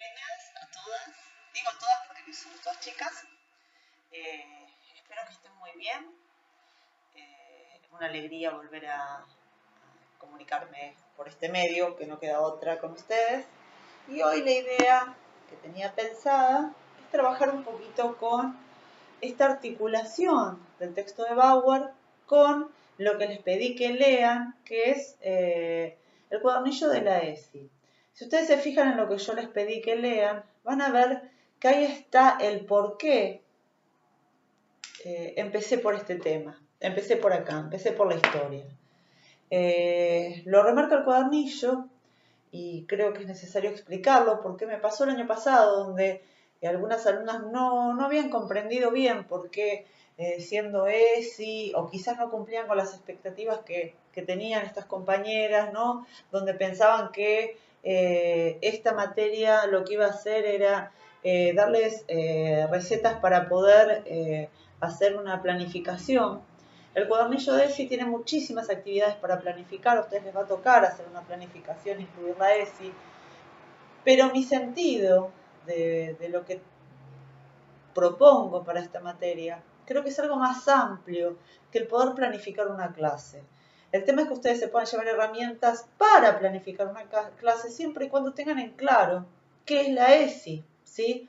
Buenas a todas, digo todas porque somos todas chicas. Espero que estén muy bien. Una alegría volver a comunicarme por este medio, que no queda otra con ustedes. Y hoy la idea que tenía pensada es trabajar un poquito con esta articulación del texto de Bauer con lo que les pedí que lean, que es el cuadernillo de la ESI. Si ustedes se fijan en lo que yo les pedí que lean, van a ver que ahí está el por qué empecé por este tema, empecé por acá, empecé por la historia. Lo remarca el cuadernillo y creo que es necesario explicarlo porque me pasó el año pasado donde algunas alumnas no habían comprendido bien por qué siendo ESI o quizás no cumplían con las expectativas que tenían estas compañeras, ¿no? Donde pensaban que esta materia lo que iba a hacer era darles recetas para poder hacer una planificación. El cuadernillo de ESI tiene muchísimas actividades para planificar, a ustedes les va a tocar hacer una planificación, incluir la ESI, pero mi sentido de lo que propongo para esta materia creo que es algo más amplio que el poder planificar una clase. El tema es que ustedes se puedan llevar herramientas para planificar una clase siempre y cuando tengan en claro qué es la ESI, ¿sí?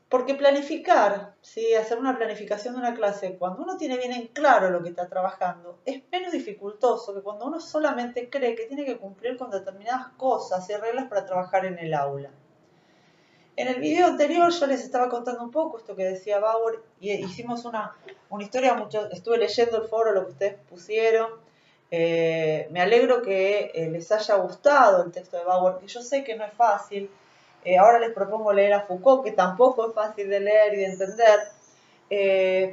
Porque planificar, ¿sí? Hacer una planificación de una clase, cuando uno tiene bien en claro lo que está trabajando, es menos dificultoso que cuando uno solamente cree que tiene que cumplir con determinadas cosas y reglas para trabajar en el aula. En el video anterior yo les estaba contando un poco esto que decía Bauer y hicimos una historia, estuve leyendo el foro, lo que ustedes pusieron. Me alegro que les haya gustado el texto de Bauer, que yo sé que no es fácil. Ahora les propongo leer a Foucault, que tampoco es fácil de leer y de entender,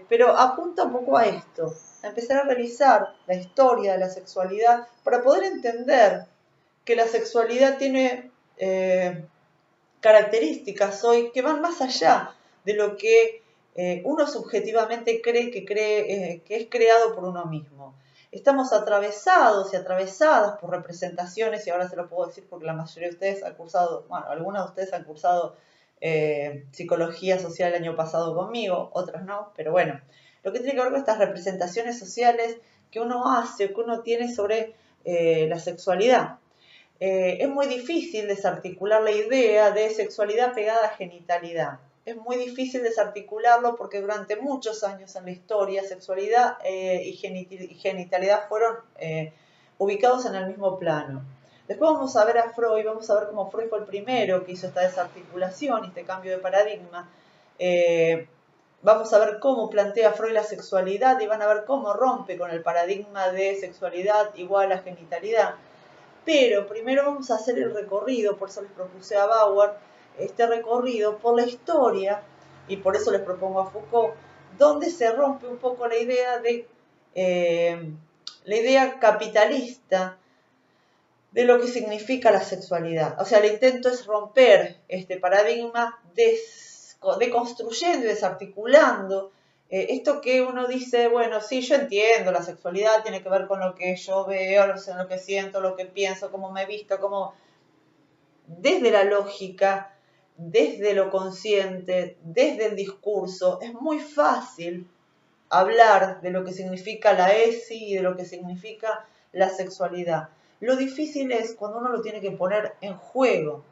pero apunta un poco a esto, a empezar a revisar la historia de la sexualidad para poder entender que la sexualidad tiene características hoy que van más allá de lo que uno subjetivamente cree que es creado por uno mismo. Estamos atravesados y atravesadas por representaciones, y ahora se lo puedo decir porque la mayoría de ustedes han cursado, bueno, algunas de ustedes han cursado psicología social el año pasado conmigo, otras no, pero bueno, lo que tiene que ver con estas representaciones sociales que uno hace, que uno tiene sobre la sexualidad. Es muy difícil desarticular la idea de sexualidad pegada a genitalidad. Es muy difícil desarticularlo porque durante muchos años en la historia sexualidad y genitalidad fueron ubicados en el mismo plano. Después vamos a ver a Freud, vamos a ver cómo Freud fue el primero que hizo esta desarticulación, este cambio de paradigma. Vamos a ver cómo plantea Freud la sexualidad y van a ver cómo rompe con el paradigma de sexualidad igual a genitalidad. Pero primero vamos a hacer el recorrido, por eso les propuse a Bauer este recorrido por la historia, y por eso les propongo a Foucault, donde se rompe un poco la idea de la idea capitalista de lo que significa la sexualidad. O sea, el intento es romper este paradigma deconstruyendo y desarticulando esto que uno dice, bueno, sí, yo entiendo, la sexualidad tiene que ver con lo que yo veo, lo que siento, lo que pienso, cómo me visto, cómo desde la lógica, desde lo consciente, desde el discurso, es muy fácil hablar de lo que significa la ESI y de lo que significa la sexualidad. Lo difícil es cuando uno lo tiene que poner en juego.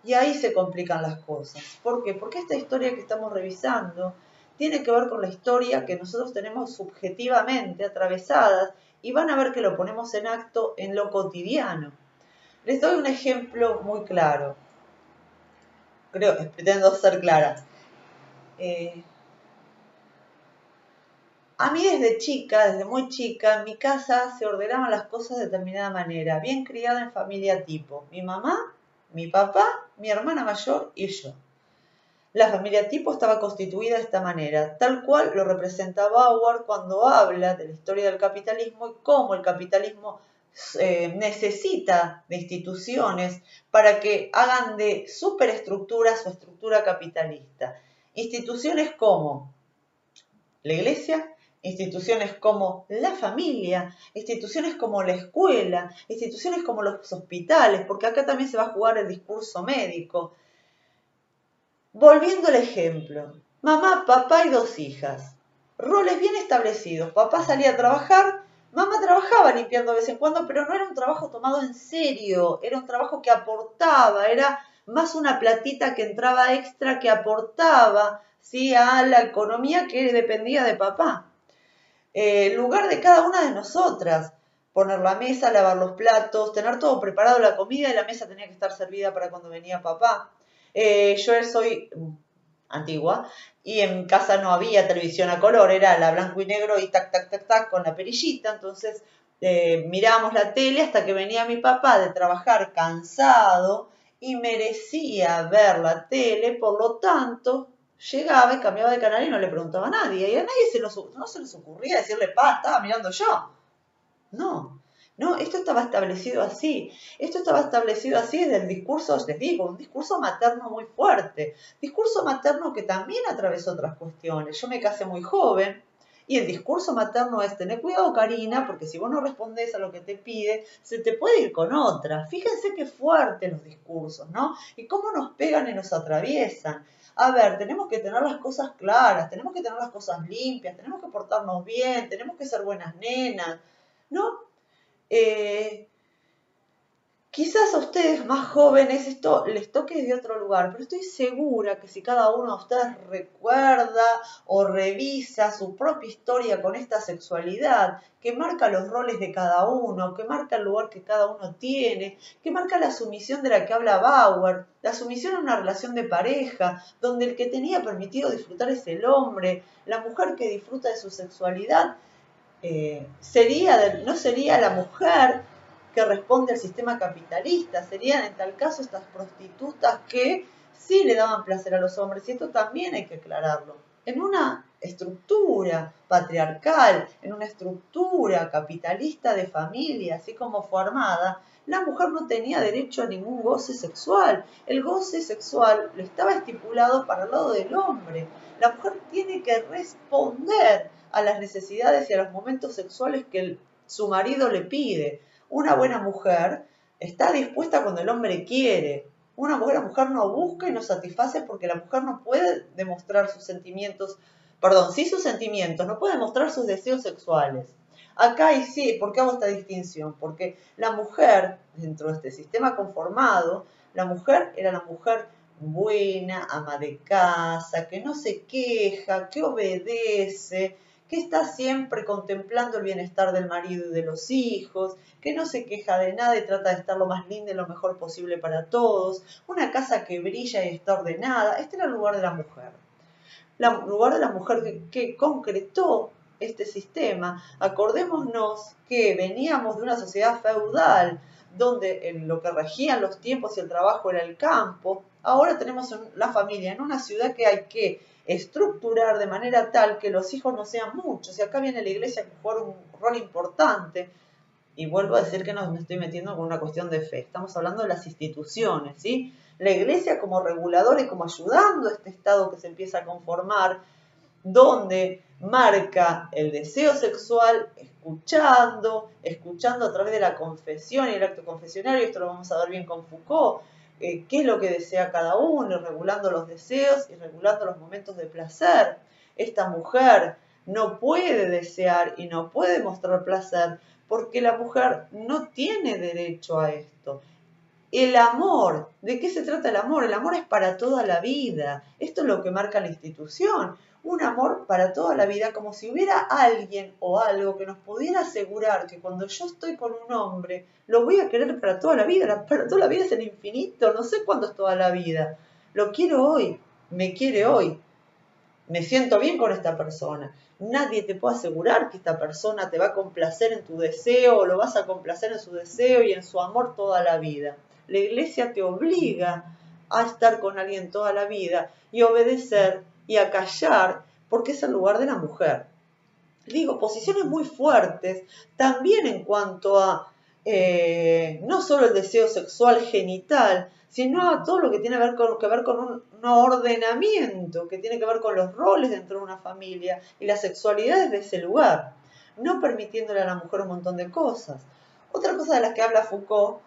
Y ahí se complican las cosas. ¿Por qué? Porque esta historia que estamos revisando tiene que ver con la historia que nosotros tenemos subjetivamente atravesadas y van a ver que lo ponemos en acto en lo cotidiano. Les doy un ejemplo muy claro. Creo que pretendo ser clara. A mí desde muy chica, en mi casa se ordenaban las cosas de determinada manera, bien criada en familia tipo. Mi mamá, mi papá, mi hermana mayor y yo. La familia tipo estaba constituida de esta manera, tal cual lo representa Bauer cuando habla de la historia del capitalismo y cómo el capitalismo necesita de instituciones para que hagan de superestructura su estructura capitalista. Instituciones como la iglesia, instituciones como la familia, instituciones como la escuela, instituciones como los hospitales, porque acá también se va a jugar el discurso médico. Volviendo al ejemplo, mamá, papá y 2 hijas, roles bien establecidos, papá salía a trabajar, mamá trabajaba limpiando de vez en cuando, pero no era un trabajo tomado en serio, era un trabajo que aportaba, era más una platita que entraba extra que aportaba, ¿sí?, a la economía que dependía de papá. Lugar de cada una de nosotras, poner la mesa, lavar los platos, tener todo preparado, la comida y la mesa tenía que estar servida para cuando venía papá. Yo soy antigua y en casa no había televisión a color, era la blanco y negro y tac, tac, tac, tac con la perillita, entonces mirábamos la tele hasta que venía mi papá de trabajar cansado y merecía ver la tele, por lo tanto llegaba y cambiaba de canal y no le preguntaba a nadie. Y a nadie no se les ocurría decirle, pa, estaba mirando yo. No, no, esto estaba establecido así. Esto estaba establecido así desde el discurso, les digo, un discurso materno muy fuerte. Discurso materno que también atravesó otras cuestiones. Yo me casé muy joven y el discurso materno es tener cuidado, Karina, porque si vos no respondés a lo que te pide, se te puede ir con otra. Fíjense qué fuertes los discursos, ¿no? Y cómo nos pegan y nos atraviesan. A ver, tenemos que tener las cosas claras, tenemos que tener las cosas limpias, tenemos que portarnos bien, tenemos que ser buenas nenas, ¿no? Quizás a ustedes más jóvenes esto les toque desde otro lugar, pero estoy segura que si cada uno de ustedes recuerda o revisa su propia historia con esta sexualidad, que marca los roles de cada uno, que marca el lugar que cada uno tiene, que marca la sumisión de la que habla Bauer, la sumisión en una relación de pareja, donde el que tenía permitido disfrutar es el hombre, la mujer que disfruta de su sexualidad no sería la mujer que responde al sistema capitalista, serían en tal caso estas prostitutas que sí le daban placer a los hombres, y esto también hay que aclararlo. En una estructura patriarcal, en una estructura capitalista de familia, así como formada, la mujer no tenía derecho a ningún goce sexual. El goce sexual le estaba estipulado para el lado del hombre. La mujer tiene que responder a las necesidades y a los momentos sexuales que su marido le pide. Una buena mujer está dispuesta cuando el hombre quiere. Una buena mujer no busca y no satisface porque la mujer no puede demostrar sus sentimientos, sí sus sentimientos, no puede demostrar sus deseos sexuales. Acá y sí, ¿por qué hago esta distinción? Porque la mujer, dentro de este sistema conformado, la mujer era la mujer buena, ama de casa, que no se queja, que obedece, que está siempre contemplando el bienestar del marido y de los hijos, que no se queja de nada y trata de estar lo más linda y lo mejor posible para todos, una casa que brilla y está ordenada. Este era el lugar de la mujer. El lugar de la mujer que concretó este sistema. Acordémonos que veníamos de una sociedad feudal, donde en lo que regían los tiempos y el trabajo era el campo. Ahora tenemos la familia en una ciudad que hay que estructurar de manera tal que los hijos no sean muchos. Y acá viene la iglesia que juega un rol importante. Y vuelvo a decir que no me estoy metiendo con una cuestión de fe. Estamos hablando de las instituciones, ¿sí? La iglesia como reguladora y como ayudando a este estado que se empieza a conformar, donde marca el deseo sexual, escuchando a través de la confesión y el acto confesionario, esto lo vamos a ver bien con Foucault, qué es lo que desea cada uno, regulando los deseos y regulando los momentos de placer. Esta mujer no puede desear y no puede mostrar placer porque la mujer no tiene derecho a esto. El amor, ¿de qué se trata el amor? El amor es para toda la vida. Esto es lo que marca la institución. Un amor para toda la vida, como si hubiera alguien o algo que nos pudiera asegurar que cuando yo estoy con un hombre, lo voy a querer para toda la vida. Para toda la vida es el infinito, no sé cuándo es toda la vida. Lo quiero hoy, me quiere hoy. Me siento bien con esta persona. Nadie te puede asegurar que esta persona te va a complacer en tu deseo o lo vas a complacer en su deseo y en su amor toda la vida. La iglesia te obliga a estar con alguien toda la vida y obedecer y a callar porque es el lugar de la mujer. Digo, posiciones muy fuertes también en cuanto a no solo el deseo sexual genital, sino a todo lo que tiene que ver con un ordenamiento, que tiene que ver con los roles dentro de una familia y la sexualidad desde ese lugar, no permitiéndole a la mujer un montón de cosas. Otra cosa de las que habla Foucault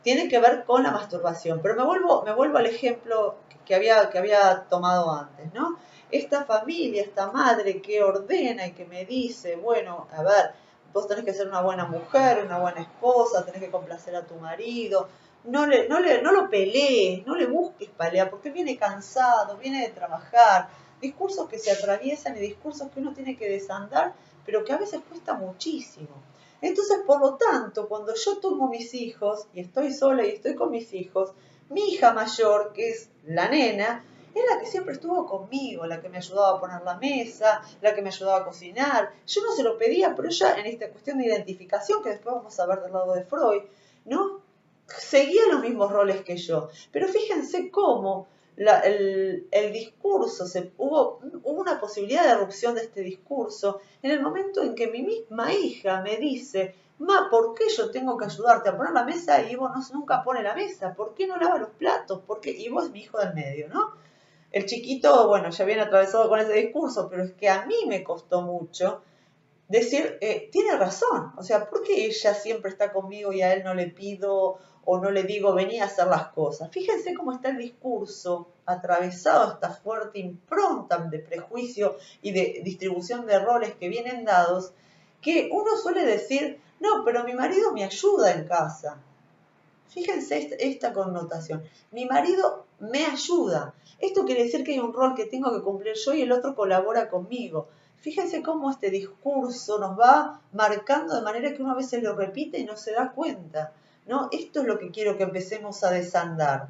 tiene que ver con la masturbación, pero me vuelvo al ejemplo que había tomado antes, ¿no? Esta familia, esta madre que ordena y que me dice, bueno, a ver, vos tenés que ser una buena mujer, una buena esposa, tenés que complacer a tu marido, no lo pelees, no le busques pelea, porque viene cansado, viene de trabajar, discursos que se atraviesan y discursos que uno tiene que desandar, pero que a veces cuesta muchísimo. Entonces, por lo tanto, cuando yo tomo mis hijos y estoy sola y estoy con mis hijos, mi hija mayor, que es la nena, es la que siempre estuvo conmigo, la que me ayudaba a poner la mesa, la que me ayudaba a cocinar. Yo no se lo pedía, pero ella en esta cuestión de identificación, que después vamos a ver del lado de Freud, ¿no? Seguía los mismos roles que yo. Pero fíjense cómo el discurso, hubo una posibilidad de erupción de este discurso en el momento en que mi misma hija me dice, ma, ¿por qué yo tengo que ayudarte a poner la mesa y vos nunca pone la mesa? ¿Por qué no lava los platos? ¿Por qué? Y vos es mi hijo del medio, ¿no? El chiquito, bueno, ya viene atravesado con ese discurso, pero es que a mí me costó mucho decir, tiene razón, o sea, ¿por qué ella siempre está conmigo y a él no le pido o no le digo, vení a hacer las cosas? Fíjense cómo está el discurso atravesado, esta fuerte impronta de prejuicio y de distribución de roles que vienen dados, que uno suele decir, no, pero mi marido me ayuda en casa. Fíjense esta connotación. Mi marido me ayuda. Esto quiere decir que hay un rol que tengo que cumplir yo y el otro colabora conmigo. Fíjense cómo este discurso nos va marcando de manera que uno a veces lo repite y no se da cuenta, ¿no? Esto es lo que quiero que empecemos a desandar.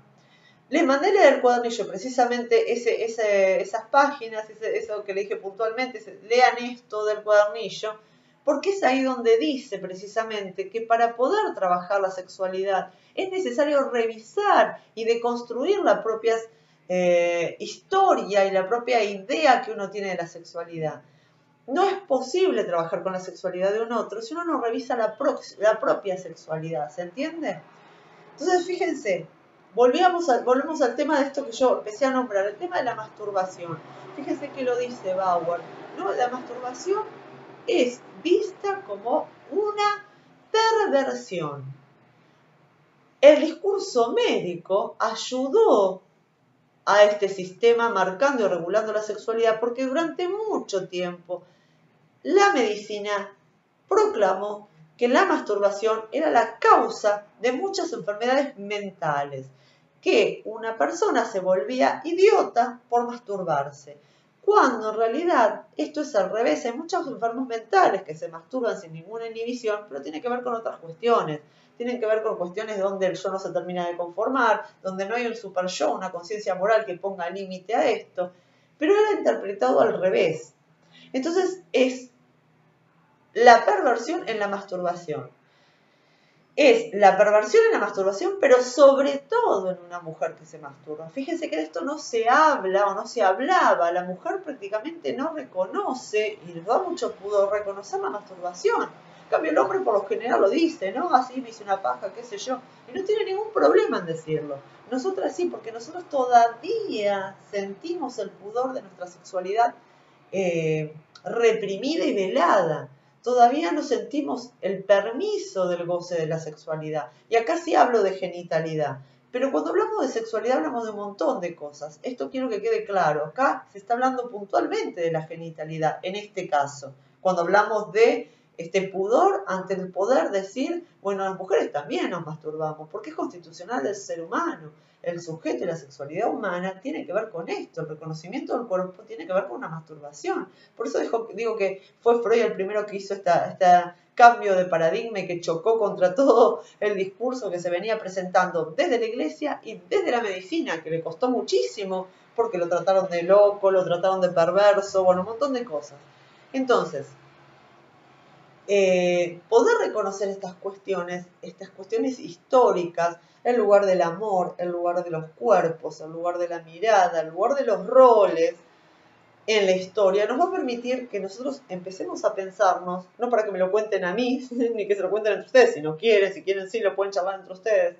Les mandé leer el cuadernillo, precisamente esas páginas, eso que le dije puntualmente, lean esto del cuadernillo, porque es ahí donde dice precisamente que para poder trabajar la sexualidad es necesario revisar y deconstruir la propia historia y la propia idea que uno tiene de la sexualidad. No es posible trabajar con la sexualidad de un otro si uno no revisa la propia sexualidad, ¿se entiende? Entonces, fíjense, volvemos al tema de esto que yo empecé a nombrar, el tema de la masturbación. Fíjense que lo dice Bauer, ¿no? La masturbación es vista como una perversión. El discurso médico ayudó a este sistema marcando y regulando la sexualidad porque durante mucho tiempo la medicina proclamó que la masturbación era la causa de muchas enfermedades mentales, que una persona se volvía idiota por masturbarse, cuando en realidad esto es al revés. Hay muchos enfermos mentales que se masturban sin ninguna inhibición, pero tiene que ver con otras cuestiones. Tienen que ver con cuestiones donde el yo no se termina de conformar, donde no hay un super yo, una conciencia moral que ponga límite a esto, pero era interpretado al revés. Entonces es la perversión en la masturbación. Es la perversión en la masturbación, pero sobre todo en una mujer que se masturba. Fíjense que de esto no se habla o no se hablaba. La mujer prácticamente no reconoce, y les da mucho pudor reconocer la masturbación. En cambio, el hombre por lo general lo dice, ¿no? Así me hice una paja, qué sé yo. Y no tiene ningún problema en decirlo. Nosotras sí, porque nosotros todavía sentimos el pudor de nuestra sexualidad reprimida y velada. Todavía no sentimos el permiso del goce de la sexualidad. Y acá sí hablo de genitalidad. Pero cuando hablamos de sexualidad hablamos de un montón de cosas. Esto quiero que quede claro. Acá se está hablando puntualmente de la genitalidad, en este caso. Cuando hablamos de este pudor ante el poder decir, bueno, las mujeres también nos masturbamos, porque es constitucional del ser humano. El sujeto y la sexualidad humana tiene que ver con esto. El reconocimiento del cuerpo tiene que ver con una masturbación. Por eso digo que fue Freud el primero que hizo este cambio de paradigma y que chocó contra todo el discurso que se venía presentando desde la iglesia y desde la medicina, que le costó muchísimo porque lo trataron de loco, lo trataron de perverso, bueno, un montón de cosas. Entonces, poder reconocer estas cuestiones históricas, el lugar del amor, el lugar de los cuerpos, el lugar de la mirada, el lugar de los roles, en la historia nos va a permitir que nosotros empecemos a pensarnos, no para que me lo cuenten a mí, ni que se lo cuenten entre ustedes, si no quieren, si quieren sí, lo pueden charlar entre ustedes,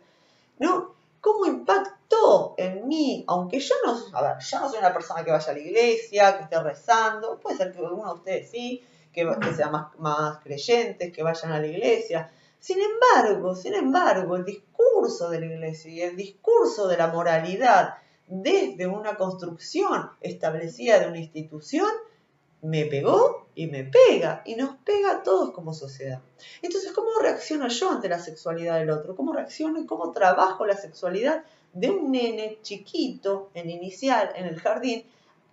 ¿no? ¿Cómo impactó en mí? Aunque yo no, a ver, yo no soy una persona que vaya a la iglesia, que esté rezando, puede ser que alguno de ustedes sí, que sean más creyentes, que vayan a la iglesia. Sin embargo, el discurso de la iglesia y el discurso de la moralidad desde una construcción establecida de una institución me pegó y me pega, y nos pega a todos como sociedad. Entonces, ¿cómo reacciono yo ante la sexualidad del otro? ¿Cómo reacciono y cómo trabajo la sexualidad de un nene chiquito, en inicial, en el jardín?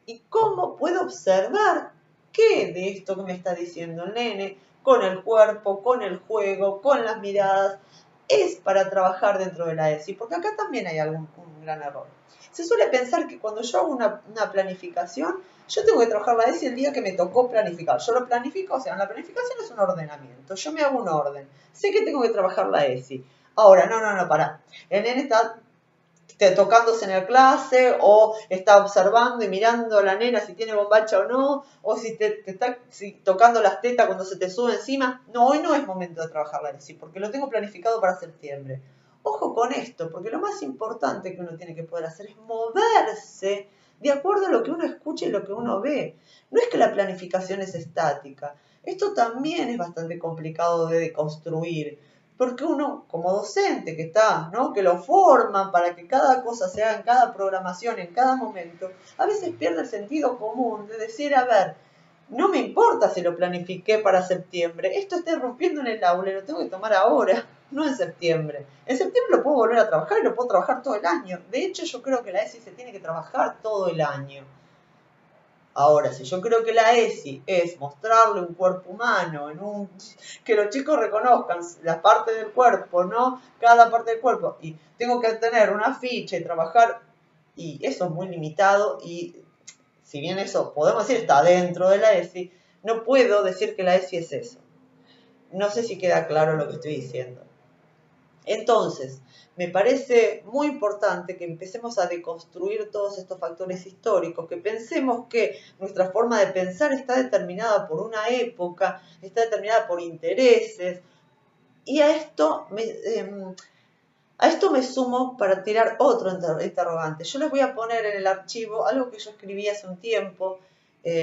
¿Y cómo puedo observar qué de esto que me está diciendo el nene, con el cuerpo, con el juego, con las miradas, es para trabajar dentro de la ESI? Porque acá también hay un gran error. Se suele pensar que cuando yo hago una planificación, yo tengo que trabajar la ESI el día que me tocó planificar. Yo lo planifico, o sea, la planificación es un ordenamiento. Yo me hago un orden. Sé que tengo que trabajar la ESI. Ahora, no, pará. El nene está tocándose en la clase, o está observando y mirando a la nena si tiene bombacha o no, o si te está tocando las tetas cuando se te sube encima. No, hoy no es momento de trabajar la ESI, porque lo tengo planificado para septiembre. Ojo con esto, porque lo más importante que uno tiene que poder hacer es moverse de acuerdo a lo que uno escucha y lo que uno ve. No es que la planificación es estática. Esto también es bastante complicado de deconstruir, porque uno, como docente que está, ¿no? Que lo forman para que cada cosa se haga en cada programación, en cada momento, a veces pierde el sentido común de decir, a ver, no me importa si lo planifiqué para septiembre, esto está irrumpiendo en el aula y lo tengo que tomar ahora, no en septiembre. En septiembre lo puedo volver a trabajar y lo puedo trabajar todo el año. De hecho, yo creo que la ESI se tiene que trabajar todo el año. Ahora, si yo creo que la ESI es mostrarle un cuerpo humano, que los chicos reconozcan la parte del cuerpo, ¿no? Cada parte del cuerpo, y tengo que tener una ficha y trabajar, y eso es muy limitado, y si bien eso podemos decir está dentro de la ESI, no puedo decir que la ESI es eso. No sé si queda claro lo que estoy diciendo. Entonces, me parece muy importante que empecemos a deconstruir todos estos factores históricos, que pensemos que nuestra forma de pensar está determinada por una época, está determinada por intereses, y a esto me sumo para tirar otro interrogante. Yo les voy a poner en el archivo algo que yo escribí hace un tiempo,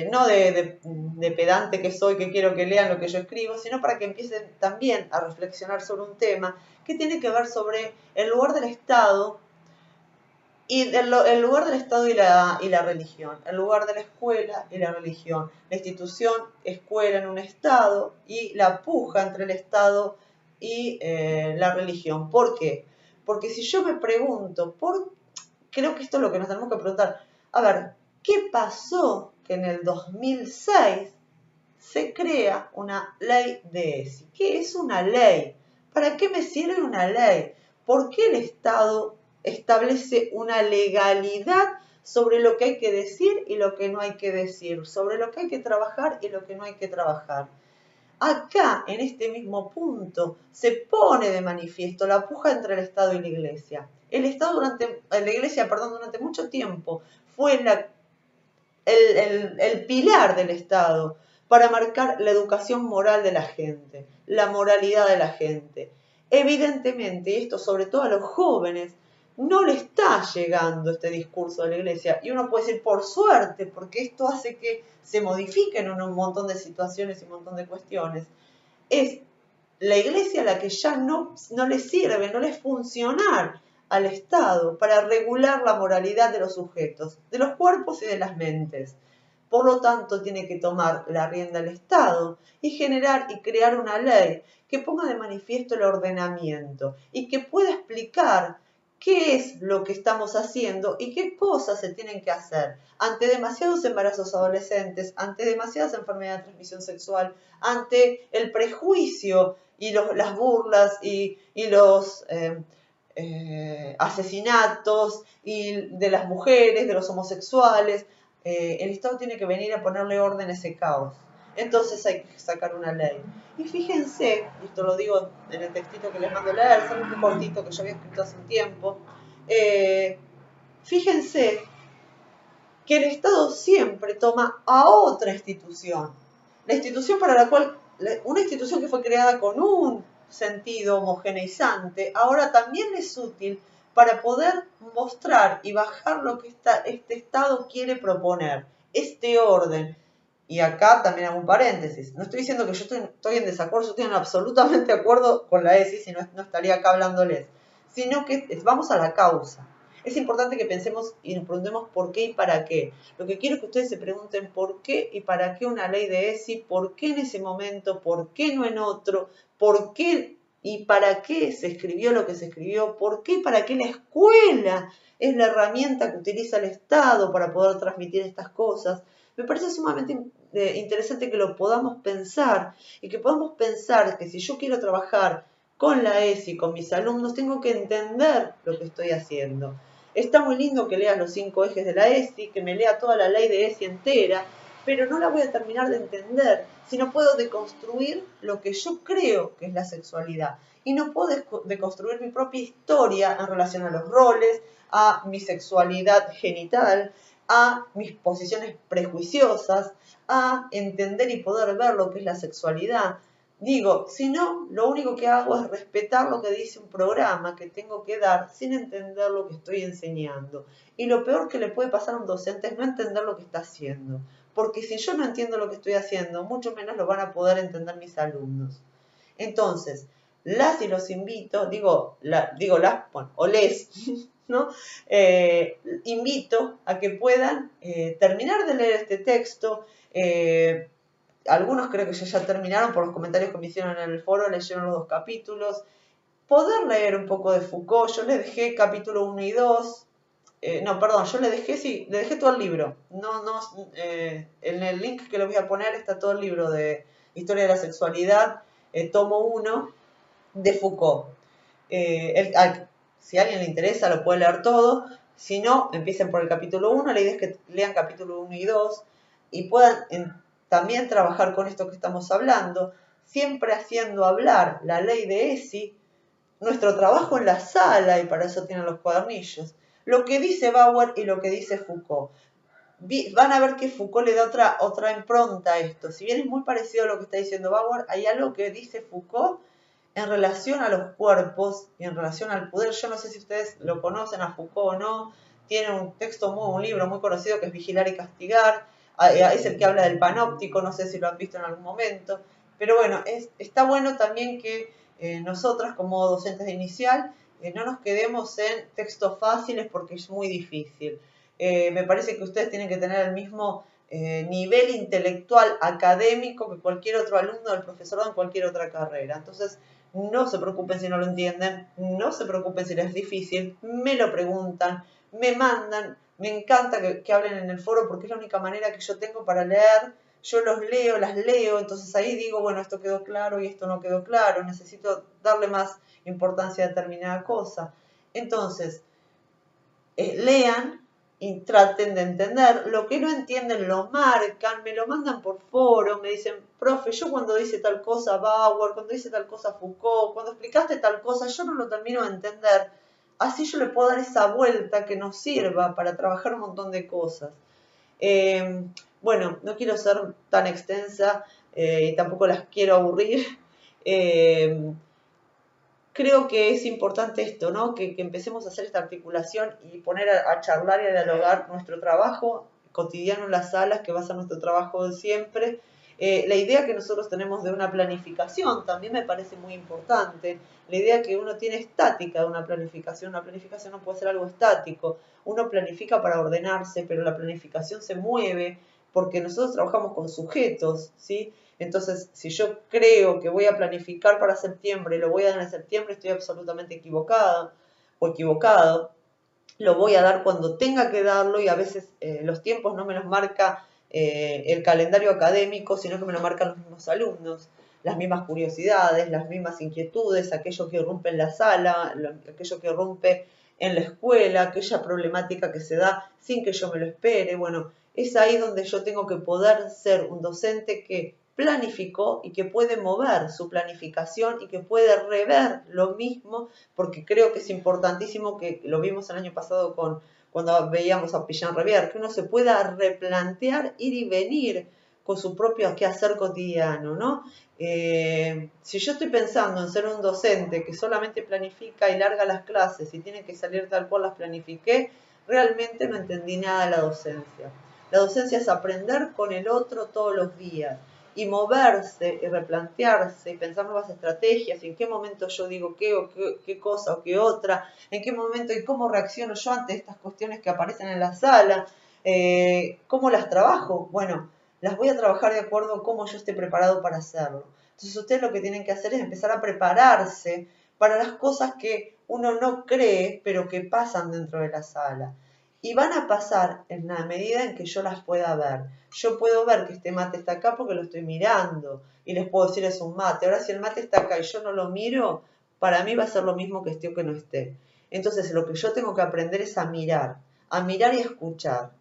no de pedante que soy, que quiero que lean lo que yo escribo, sino para que empiecen también a reflexionar sobre un tema que tiene que ver sobre el lugar del Estado y el lugar del Estado y la religión, el lugar de la escuela y la religión, la institución escuela en un Estado y la puja entre el Estado y la religión. ¿Por qué? Porque si yo me pregunto, creo que esto es lo que nos tenemos que preguntar, a ver, ¿qué pasó que en el 2006 se crea una ley de ESI? ¿Qué es una ley? ¿Para qué me sirve una ley? ¿Por qué el Estado establece una legalidad sobre lo que hay que decir y lo que no hay que decir, sobre lo que hay que trabajar y lo que no hay que trabajar? Acá, en este mismo punto, se pone de manifiesto la puja entre el Estado y la Iglesia. La Iglesia, durante mucho tiempo fue el pilar del Estado para marcar la educación moral de la gente, la moralidad de la gente. Evidentemente, esto sobre todo a los jóvenes, no le está llegando este discurso de la Iglesia. Y uno puede decir, por suerte, porque esto hace que se modifiquen un montón de situaciones y un montón de cuestiones. Es la Iglesia la que ya no le sirve, no le es funcional al Estado para regular la moralidad de los sujetos, de los cuerpos y de las mentes. Por lo tanto, tiene que tomar la rienda el Estado y generar y crear una ley que ponga de manifiesto el ordenamiento y que pueda explicar qué es lo que estamos haciendo y qué cosas se tienen que hacer ante demasiados embarazos adolescentes, ante demasiadas enfermedades de transmisión sexual, ante el prejuicio y las burlas y los asesinatos y de las mujeres, de los homosexuales. El Estado tiene que venir a ponerle orden a ese caos. Entonces hay que sacar una ley. Y fíjense, y esto lo digo en el textito que les mando a leer, es algo cortito que yo había escrito hace un tiempo, fíjense que el Estado siempre toma a otra institución. La institución para la cual, una institución que fue creada con un sentido homogeneizante, ahora también es útil para poder mostrar y bajar lo que este Estado quiere proponer, este orden. Y acá también hago un paréntesis. No estoy diciendo que yo estoy en desacuerdo, yo estoy absolutamente de acuerdo con la ESI, si no estaría acá hablándoles. Sino que vamos a la causa. Es importante que pensemos y nos preguntemos por qué y para qué. Lo que quiero es que ustedes se pregunten por qué y para qué una ley de ESI, por qué en ese momento, por qué no en otro, por qué y para qué se escribió lo que se escribió, por qué y para qué la escuela es la herramienta que utiliza el Estado para poder transmitir estas cosas. Me parece sumamente interesante que lo podamos pensar y que podamos pensar que si yo quiero trabajar con la ESI, con mis alumnos, tengo que entender lo que estoy haciendo. Está muy lindo que leas los 5 ejes de la ESI, que me lea toda la ley de ESI entera, pero no la voy a terminar de entender si no puedo deconstruir lo que yo creo que es la sexualidad. Y no puedo deconstruir mi propia historia en relación a los roles, a mi sexualidad genital, a mis posiciones prejuiciosas, a entender y poder ver lo que es la sexualidad. Digo, si no, lo único que hago es respetar lo que dice un programa que tengo que dar sin entender lo que estoy enseñando. Y lo peor que le puede pasar a un docente es no entender lo que está haciendo. Porque si yo no entiendo lo que estoy haciendo, mucho menos lo van a poder entender mis alumnos. Entonces, las y los invito, o les, ¿no? Invito a que puedan terminar de leer este texto. Algunos creo que ya terminaron por los comentarios que me hicieron en el foro, leyeron los 2 capítulos. Poder leer un poco de Foucault, yo les dejé capítulo 1 y 2. Yo le dejé todo el libro. En el link que les voy a poner está todo el libro de Historia de la Sexualidad, tomo 1, de Foucault. Si a alguien le interesa, lo puede leer todo. Si no, empiecen por el capítulo 1. La idea es que lean capítulo 1 y 2 y puedan también trabajar con esto que estamos hablando, siempre haciendo hablar la ley de ESI, nuestro trabajo en la sala, y para eso tienen los cuadernillos, lo que dice Bauer y lo que dice Foucault. Van a ver que Foucault le da otra impronta a esto. Si bien es muy parecido a lo que está diciendo Bauer, hay algo que dice Foucault en relación a los cuerpos y en relación al poder. Yo no sé si ustedes lo conocen a Foucault o no. Tiene un libro muy conocido que es Vigilar y Castigar. Es el que habla del panóptico, no sé si lo han visto en algún momento. Pero bueno, está bueno también que nosotras como docentes de inicial no nos quedemos en textos fáciles porque es muy difícil. Me parece que ustedes tienen que tener el mismo nivel intelectual académico que cualquier otro alumno del profesorado en cualquier otra carrera. Entonces, no se preocupen si no lo entienden, no se preocupen si les es difícil, me lo preguntan, me mandan, me encanta que hablen en el foro porque es la única manera que yo tengo para leer. Yo las leo, entonces ahí digo, bueno, esto quedó claro y esto no quedó claro, necesito darle más importancia a determinada cosa. Entonces, lean y traten de entender. Lo que no entienden lo marcan, me lo mandan por foro, me dicen, profe, yo cuando dice tal cosa Bauer, cuando dice tal cosa Foucault, cuando explicaste tal cosa, yo no lo termino de entender. Así yo le puedo dar esa vuelta que nos sirva para trabajar un montón de cosas. Bueno, no quiero ser tan extensa y tampoco las quiero aburrir. Creo que es importante esto, ¿no? Que empecemos a hacer esta articulación y poner a charlar y a dialogar nuestro trabajo cotidiano en las salas, que va a ser nuestro trabajo de siempre. La idea que nosotros tenemos de una planificación también me parece muy importante. La idea que uno tiene estática de una planificación no puede ser algo estático. Uno planifica para ordenarse, pero la planificación se mueve porque nosotros trabajamos con sujetos, ¿sí? Entonces, si yo creo que voy a planificar para septiembre y lo voy a dar en septiembre, estoy absolutamente equivocada o equivocado. Lo voy a dar cuando tenga que darlo y a veces los tiempos no me los marca el calendario académico, sino que me lo marcan los mismos alumnos, las mismas curiosidades, las mismas inquietudes, aquello que irrumpe en la sala, aquello que irrumpe en la escuela, aquella problemática que se da sin que yo me lo espere. Bueno, es ahí donde yo tengo que poder ser un docente que planificó y que puede mover su planificación y que puede rever lo mismo, porque creo que es importantísimo, que lo vimos el año pasado con cuando veíamos a Pillan Revier, que uno se pueda replantear, ir y venir con su propio quehacer cotidiano, ¿no? Si yo estoy pensando en ser un docente que solamente planifica y larga las clases y tiene que salir tal cual las planifiqué, realmente no entendí nada de la docencia. La docencia es aprender con el otro todos los días y moverse y replantearse y pensar nuevas estrategias, en qué momento yo digo qué o qué cosa o qué otra, en qué momento y cómo reacciono yo ante estas cuestiones que aparecen en la sala, cómo las trabajo. Bueno, las voy a trabajar de acuerdo a cómo yo esté preparado para hacerlo. Entonces ustedes lo que tienen que hacer es empezar a prepararse para las cosas que uno no cree, pero que pasan dentro de la sala. Y van a pasar en la medida en que yo las pueda ver. Yo puedo ver que este mate está acá porque lo estoy mirando y les puedo decir es un mate. Ahora si el mate está acá y yo no lo miro, para mí va a ser lo mismo que esté o que no esté. Entonces lo que yo tengo que aprender es a mirar y a escuchar.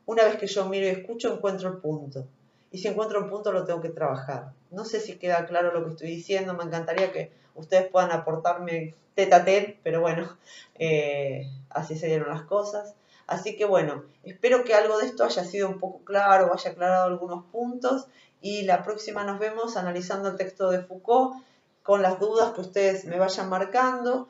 Una vez que yo miro y escucho, encuentro el punto. Y si encuentro un punto, lo tengo que trabajar. No sé si queda claro lo que estoy diciendo. Me encantaría que ustedes puedan aportarme tete a tete, pero bueno, así se dieron las cosas. Así que bueno, espero que algo de esto haya sido un poco claro, haya aclarado algunos puntos. Y la próxima nos vemos analizando el texto de Foucault con las dudas que ustedes me vayan marcando,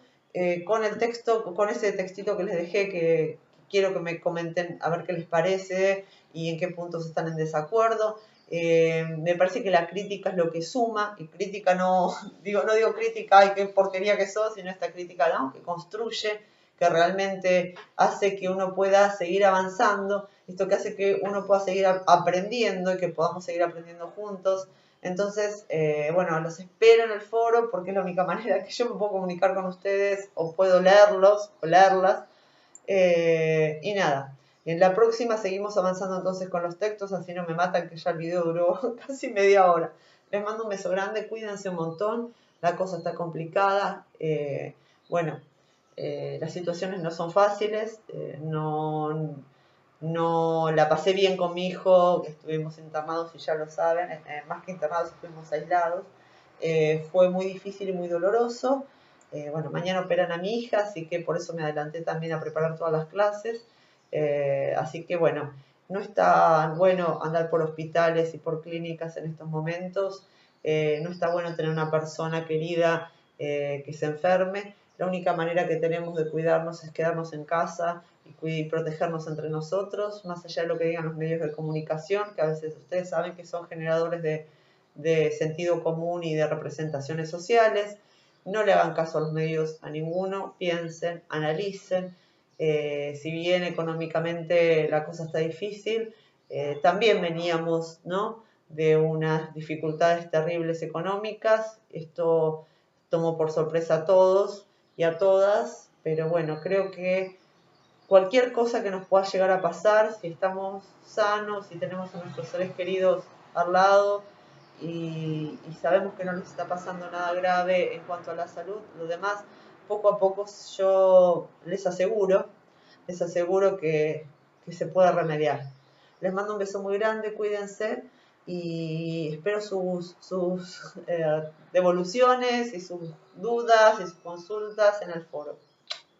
con el texto, con ese textito que les dejé que quiero que me comenten a ver qué les parece y en qué puntos están en desacuerdo. Me parece que la crítica es lo que suma, y crítica no digo crítica, ay, qué porquería que sos, sino esta crítica, ¿no?, que construye, que realmente hace que uno pueda seguir avanzando, esto que hace que uno pueda seguir aprendiendo y que podamos seguir aprendiendo juntos. Entonces, bueno, los espero en el foro porque es la única manera que yo me puedo comunicar con ustedes o puedo leerlos o leerlas. Y nada, en la próxima seguimos avanzando entonces con los textos, así no me matan que ya el video duró casi media hora. Les mando un beso grande, cuídense un montón, la cosa está complicada. Bueno, las situaciones no son fáciles, no la pasé bien con mi hijo, que estuvimos internados y ya lo saben, más que internados estuvimos aislados. Fue muy difícil y muy doloroso. Bueno, mañana operan a mi hija, así que por eso me adelanté también a preparar todas las clases. Así que bueno, no está bueno andar por hospitales y por clínicas en estos momentos. No está bueno tener una persona querida que se enferme. La única manera que tenemos de cuidarnos es quedarnos en casa y protegernos entre nosotros, más allá de lo que digan los medios de comunicación, que a veces ustedes saben que son generadores de sentido común y de representaciones sociales. No le hagan caso a los medios a ninguno, piensen, analicen. Si bien económicamente la cosa está difícil, también veníamos, ¿no?, de unas dificultades terribles económicas. Esto tomó por sorpresa a todos y a todas, pero bueno, creo que cualquier cosa que nos pueda llegar a pasar, si estamos sanos, si tenemos a nuestros seres queridos al lado y sabemos que no les está pasando nada grave en cuanto a la salud, lo demás, poco a poco yo les aseguro que se puede remediar. Les mando un beso muy grande, cuídense y espero sus devoluciones y sus dudas y sus consultas en el foro.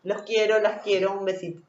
Los quiero, las quiero, un besito.